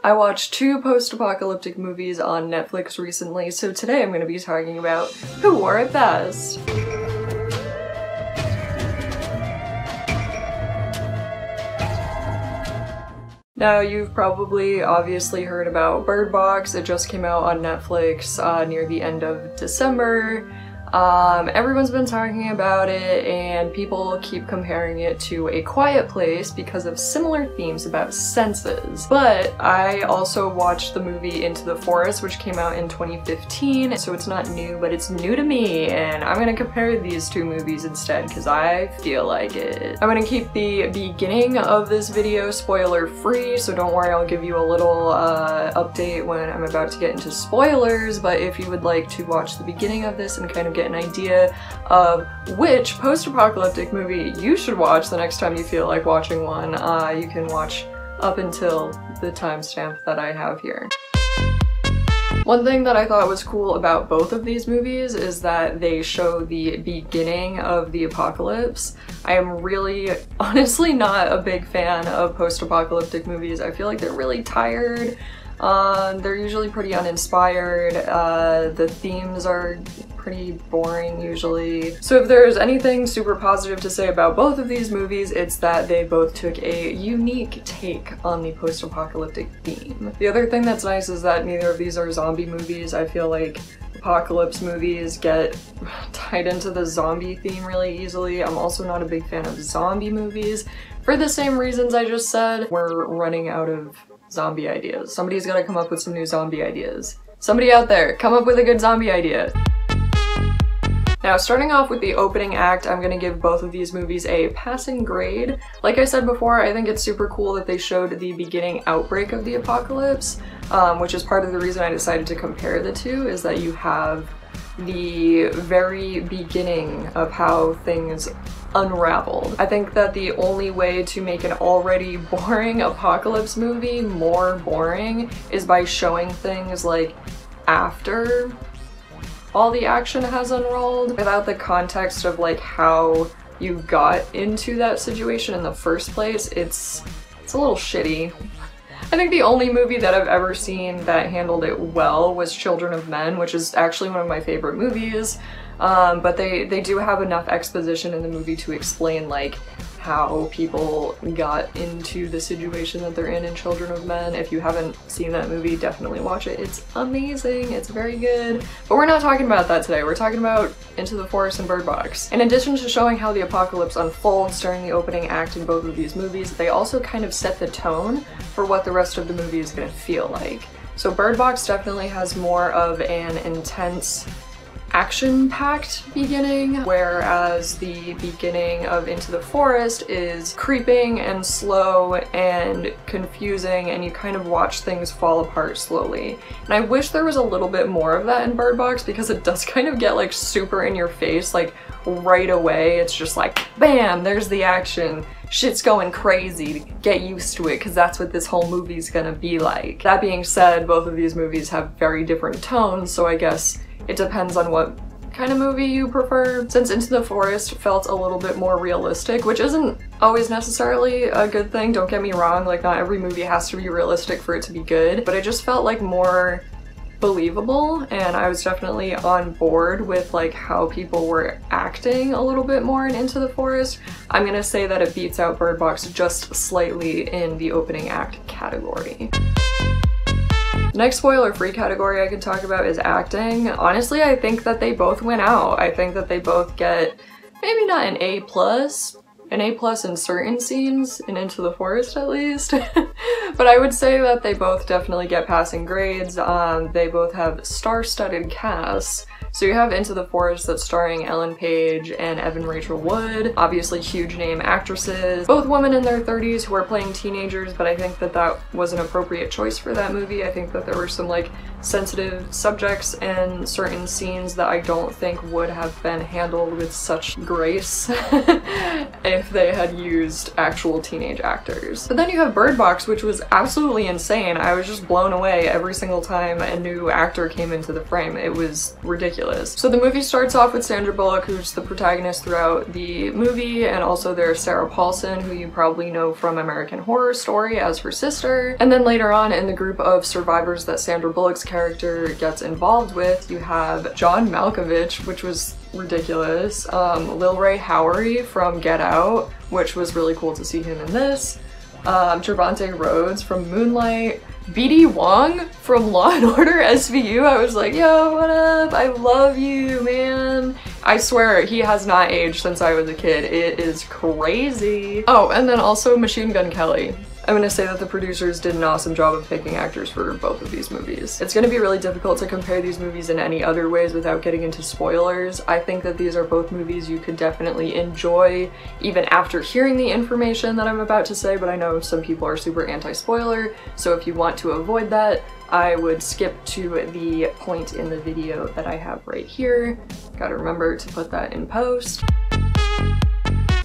I watched two post-apocalyptic movies on Netflix recently, so today I'm going to be talking about who wore it best. Now, you've probably obviously heard about Bird Box. It just came out on Netflix near the end of December. Everyone's been talking about it, and people keep comparing it to A Quiet Place because of similar themes about senses. But I also watched the movie Into the Forest, which came out in 2015, so it's not new, but it's new to me, and I'm gonna compare these two movies instead because I feel like it. I'm gonna keep the beginning of this video spoiler-free, so don't worry, I'll give you a little update when I'm about to get into spoilers, but if you would like to watch the beginning of this and kind of get an idea of which post-apocalyptic movie you should watch the next time you feel like watching one, you can watch up until the timestamp that I have here. One thing that I thought was cool about both of these movies is that they show the beginning of the apocalypse. I am really, honestly not a big fan of post-apocalyptic movies. I feel like they're really tired. They're usually pretty uninspired. The themes are pretty boring usually. So if there's anything super positive to say about both of these movies, it's that they both took a unique take on the post-apocalyptic theme. The other thing that's nice is that neither of these are zombie movies. I feel like apocalypse movies get tied into the zombie theme really easily. I'm also not a big fan of zombie movies for the same reasons I just said. We're running out of zombie ideas. Somebody's gotta come up with some new zombie ideas. Somebody out there, come up with a good zombie idea. Now, starting off with the opening act, I'm gonna give both of these movies a passing grade. Like I said before, I think it's super cool that they showed the beginning outbreak of the apocalypse, which is part of the reason I decided to compare the two, is that you have the very beginning of how things unraveled. I think that the only way to make an already boring apocalypse movie more boring is by showing things like after all the action has unrolled without the context of like how you got into that situation in the first place. It's a little shitty. I think the only movie that I've ever seen that handled it well was Children of Men, which is actually one of my favorite movies. But they do have enough exposition in the movie to explain like how people got into the situation that they're in Children of Men. If you haven't seen that movie, definitely watch it. It's amazing, it's very good. But we're not talking about that today, we're talking about Into the Forest and Bird Box. In addition to showing how the apocalypse unfolds during the opening act in both of these movies, they also kind of set the tone for what the rest of the movie is gonna feel like. So Bird Box definitely has more of an intense, action-packed beginning, whereas the beginning of Into the Forest is creeping and slow and confusing, and you kind of watch things fall apart slowly. And I wish there was a little bit more of that in Bird Box because it does kind of get like super in your face, like right away. It's just like, bam, there's the action. Shit's going crazy. Get used to it because that's what this whole movie's gonna be like. That being said, both of these movies have very different tones, so I guess it depends on what kind of movie you prefer. Since Into the Forest felt a little bit more realistic, which isn't always necessarily a good thing, don't get me wrong, like not every movie has to be realistic for it to be good, but it just felt like more believable, and I was definitely on board with like how people were acting a little bit more in Into the Forest. I'm gonna say that it beats out Bird Box just slightly in the opening act category. The next spoiler-free category I can talk about is acting. Honestly, I think that they both win out. I think that they both get maybe not an A+, an A+ in certain scenes, in Into the Forest at least. But I would say that they both definitely get passing grades. They both have star-studded casts. So you have Into the Forest that's starring Ellen Page and Evan Rachel Wood, obviously huge name actresses, both women in their 30s who are playing teenagers, but I think that that was an appropriate choice for that movie. I think that there were some like sensitive subjects and certain scenes that I don't think would have been handled with such grace if they had used actual teenage actors. But then you have Bird Box, which was absolutely insane. I was just blown away every single time a new actor came into the frame. It was ridiculous. ridiculous. So the movie starts off with Sandra Bullock, who's the protagonist throughout the movie, and also there's Sarah Paulson, who you probably know from American Horror Story as her sister. And then later on in the group of survivors that Sandra Bullock's character gets involved with, you have John Malkovich, which was ridiculous, Lil Ray Howery from Get Out, which was really cool to see him in this, Trevante Rhodes from Moonlight, BD Wong from Law & Order SVU. I was like, yo, what up? I love you, man. I swear, he has not aged since I was a kid. It is crazy. Oh, and then also Machine Gun Kelly. I'm gonna say that the producers did an awesome job of picking actors for both of these movies. It's gonna be really difficult to compare these movies in any other ways without getting into spoilers. I think that these are both movies you could definitely enjoy even after hearing the information that I'm about to say, but I know some people are super anti-spoiler, so if you want to avoid that, I would skip to the point in the video that I have right here. Gotta remember to put that in post.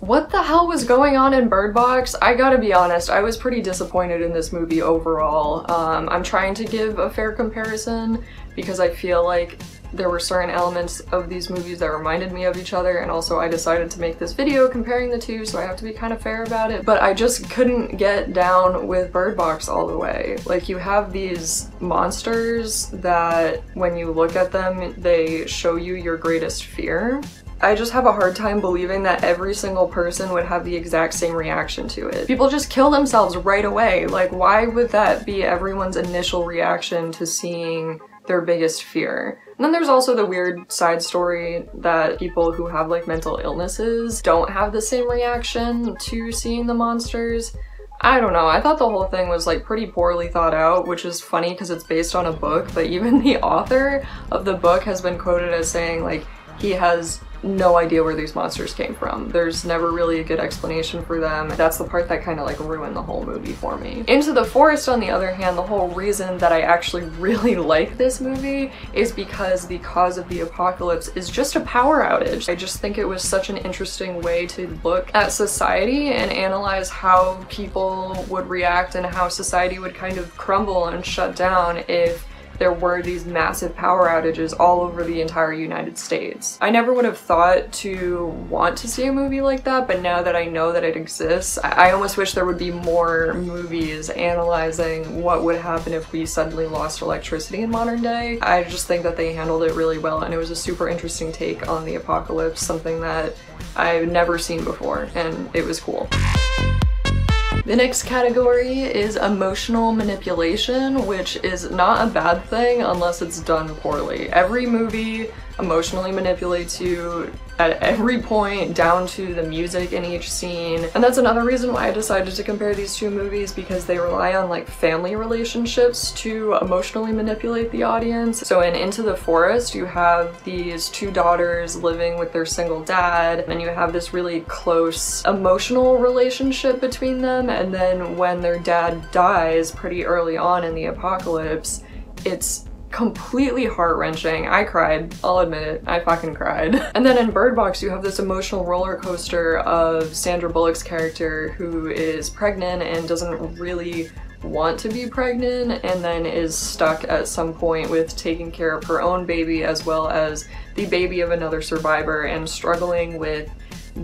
What the hell was going on in Bird Box? I gotta be honest, I was pretty disappointed in this movie overall. I'm trying to give a fair comparison because I feel like there were certain elements of these movies that reminded me of each other, and also I decided to make this video comparing the two, so I have to be kind of fair about it. But I just couldn't get down with Bird Box all the way. Like, you have these monsters that when you look at them, they show you your greatest fear. I just have a hard time believing that every single person would have the exact same reaction to it. People just kill themselves right away. Like, why would that be everyone's initial reaction to seeing their biggest fear? And then there's also the weird side story that people who have like mental illnesses don't have the same reaction to seeing the monsters. I don't know, I thought the whole thing was like pretty poorly thought out, which is funny because it's based on a book, but even the author of the book has been quoted as saying like he has no idea where these monsters came from. There's never really a good explanation for them. That's the part that kind of like ruined the whole movie for me. Into the Forest, on the other hand, the whole reason that I actually really like this movie is because the cause of the apocalypse is just a power outage. I just think it was such an interesting way to look at society and analyze how people would react and how society would kind of crumble and shut down if there were these massive power outages all over the entire United States. I never would have thought to want to see a movie like that, but now that I know that it exists, I almost wish there would be more movies analyzing what would happen if we suddenly lost electricity in modern day. I just think that they handled it really well, and it was a super interesting take on the apocalypse, something that I've never seen before, and it was cool. The next category is emotional manipulation, which is not a bad thing unless it's done poorly. Every movie emotionally manipulates you at every point, down to the music in each scene. And that's another reason why I decided to compare these two movies, because they rely on like family relationships to emotionally manipulate the audience. So in Into the Forest, you have these two daughters living with their single dad, and you have this really close emotional relationship between them, and then when their dad dies pretty early on in the apocalypse, it's completely heart-wrenching. I cried, I'll admit it, I fucking cried. And then in Bird Box, you have this emotional roller coaster of Sandra Bullock's character, who is pregnant and doesn't really want to be pregnant, and then is stuck at some point with taking care of her own baby as well as the baby of another survivor, and struggling with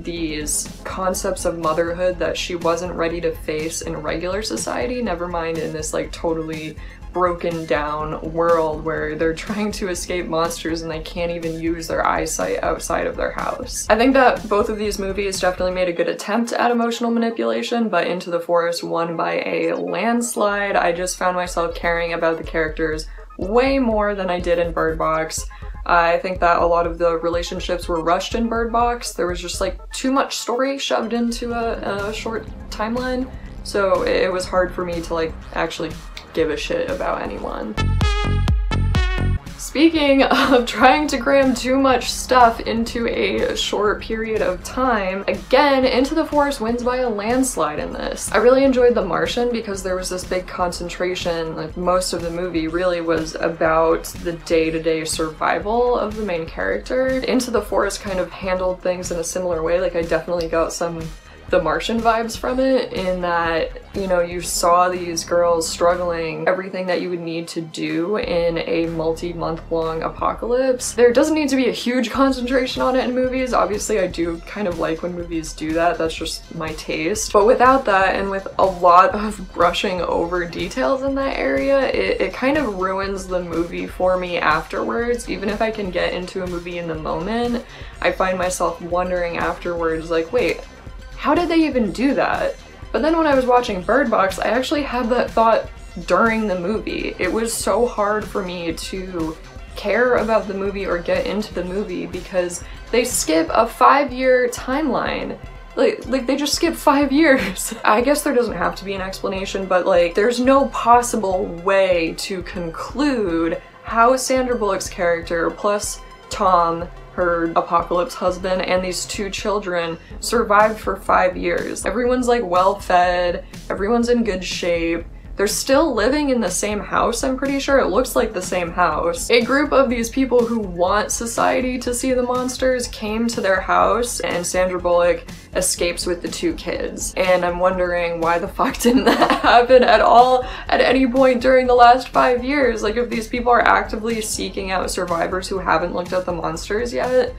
these concepts of motherhood that she wasn't ready to face in regular society, never mind in this like totally broken down world where they're trying to escape monsters and they can't even use their eyesight outside of their house. I think that both of these movies definitely made a good attempt at emotional manipulation, but Into the Forest won by a landslide. I just found myself caring about the characters way more than I did in Bird Box. I think that a lot of the relationships were rushed in Bird Box. There was just like too much story shoved into a short timeline, so it was hard for me to like actually give a shit about anyone. Speaking of trying to cram too much stuff into a short period of time, again, Into the Forest wins by a landslide in this. I really enjoyed The Martian because there was this big concentration, like most of the movie really was about the day-to-day survival of the main character. Into the Forest kind of handled things in a similar way, like I definitely got some the Martian vibes from it, in that, you know, you saw these girls struggling, everything that you would need to do in a multi-month-long apocalypse. There doesn't need to be a huge concentration on it in movies. Obviously, I do kind of like when movies do that. That's just my taste. But without that, and with a lot of brushing over details in that area, it kind of ruins the movie for me afterwards. Even if I can get into a movie in the moment, I find myself wondering afterwards, like, wait, how did they even do that? But then when I was watching Bird Box, I actually had that thought during the movie. It was so hard for me to care about the movie or get into the movie because they skip a 5-year timeline. Like they just skip 5 years. I guess there doesn't have to be an explanation, but like there's no possible way to conclude how Sandra Bullock's character plus Tom, her apocalypse husband, and these 2 children survived for 5 years. Everyone's like well fed, everyone's in good shape. They're still living in the same house, I'm pretty sure. It looks like the same house. A group of these people who want society to see the monsters came to their house, and Sandra Bullock escapes with the 2 kids. And I'm wondering, why the fuck didn't that happen at all at any point during the last 5 years? Like, if these people are actively seeking out survivors who haven't looked at the monsters yet,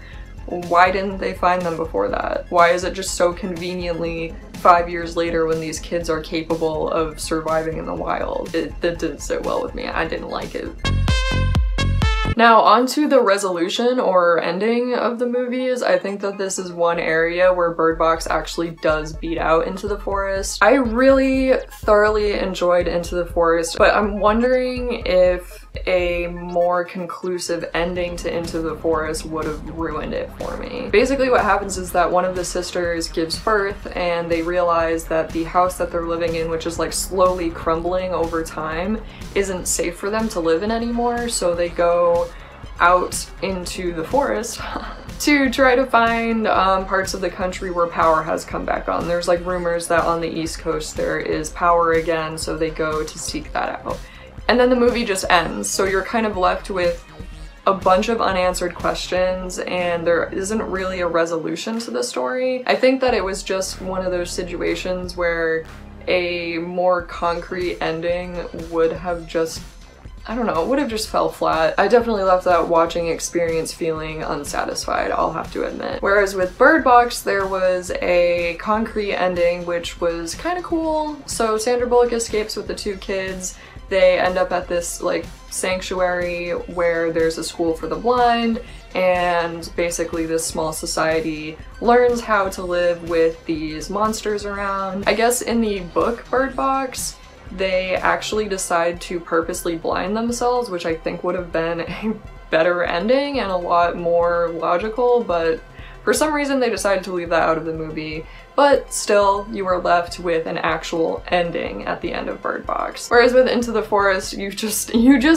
why didn't they find them before that? Why is it just so conveniently 5 years later when these kids are capable of surviving in the wild? That didn't sit well with me. I didn't like it. Now, onto the resolution or ending of the movies. I think that this is one area where Bird Box actually does beat out Into the Forest. I really thoroughly enjoyed Into the Forest, but I'm wondering if a more conclusive ending to Into the Forest would have ruined it for me. Basically what happens is that one of the sisters gives birth and they realize that the house that they're living in, which is like slowly crumbling over time, isn't safe for them to live in anymore, so they go out into the forest to try to find parts of the country where power has come back on. There's like rumors that on the East Coast there is power again, so they go to seek that out. And then the movie just ends, so you're kind of left with a bunch of unanswered questions and there isn't really a resolution to the story. I think that it was just one of those situations where a more concrete ending would have just, I don't know, it would have just fell flat. I definitely left that watching experience feeling unsatisfied, I'll have to admit. Whereas with Bird Box, there was a concrete ending which was kind of cool. So Sandra Bullock escapes with the 2 kids. They end up at this like sanctuary where there's a school for the blind, and basically this small society learns how to live with these monsters around. I guess in the book Bird Box, they actually decide to purposely blind themselves, which I think would have been a better ending and a lot more logical, but for some reason they decided to leave that out of the movie. But still, you were left with an actual ending at the end of Bird Box. Whereas with Into the Forest, you just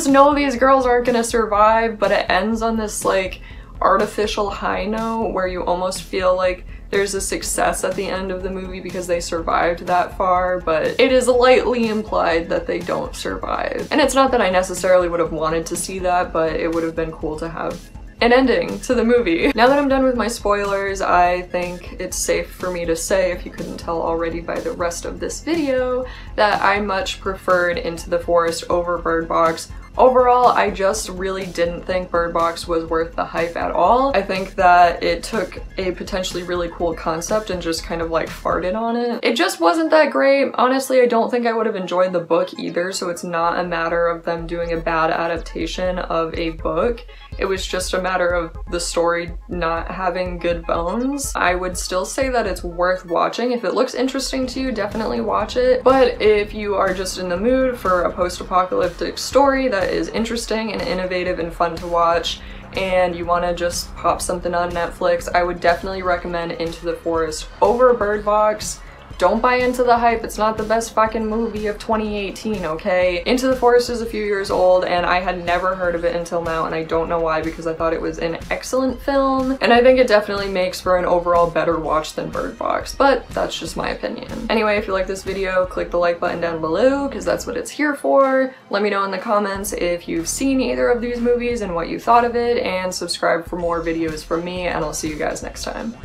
know these girls aren't gonna survive, but it ends on this like artificial high note where you almost feel like there's a success at the end of the movie because they survived that far, but it is lightly implied that they don't survive. And it's not that I necessarily would have wanted to see that, but it would have been cool to have an ending to the movie. Now that I'm done with my spoilers, I think it's safe for me to say, if you couldn't tell already by the rest of this video, that I much preferred Into the Forest over Bird Box. Overall, I just really didn't think Bird Box was worth the hype at all. I think that it took a potentially really cool concept and just kind of like farted on it. It just wasn't that great. Honestly, I don't think I would have enjoyed the book either, so it's not a matter of them doing a bad adaptation of a book. It was just a matter of the story not having good bones. I would still say that it's worth watching. If it looks interesting to you, definitely watch it. But if you are just in the mood for a post-apocalyptic story that is interesting and innovative and fun to watch, and you want to just pop something on Netflix, I would definitely recommend Into the Forest over Bird Box. Don't buy into the hype, it's not the best fucking movie of 2018, okay? Into the Forest is a few years old and I had never heard of it until now, and I don't know why, because I thought it was an excellent film, and I think it definitely makes for an overall better watch than Bird Box, but that's just my opinion. Anyway, if you like this video, click the like button down below, because that's what it's here for. Let me know in the comments if you've seen either of these movies and what you thought of it, and subscribe for more videos from me, and I'll see you guys next time.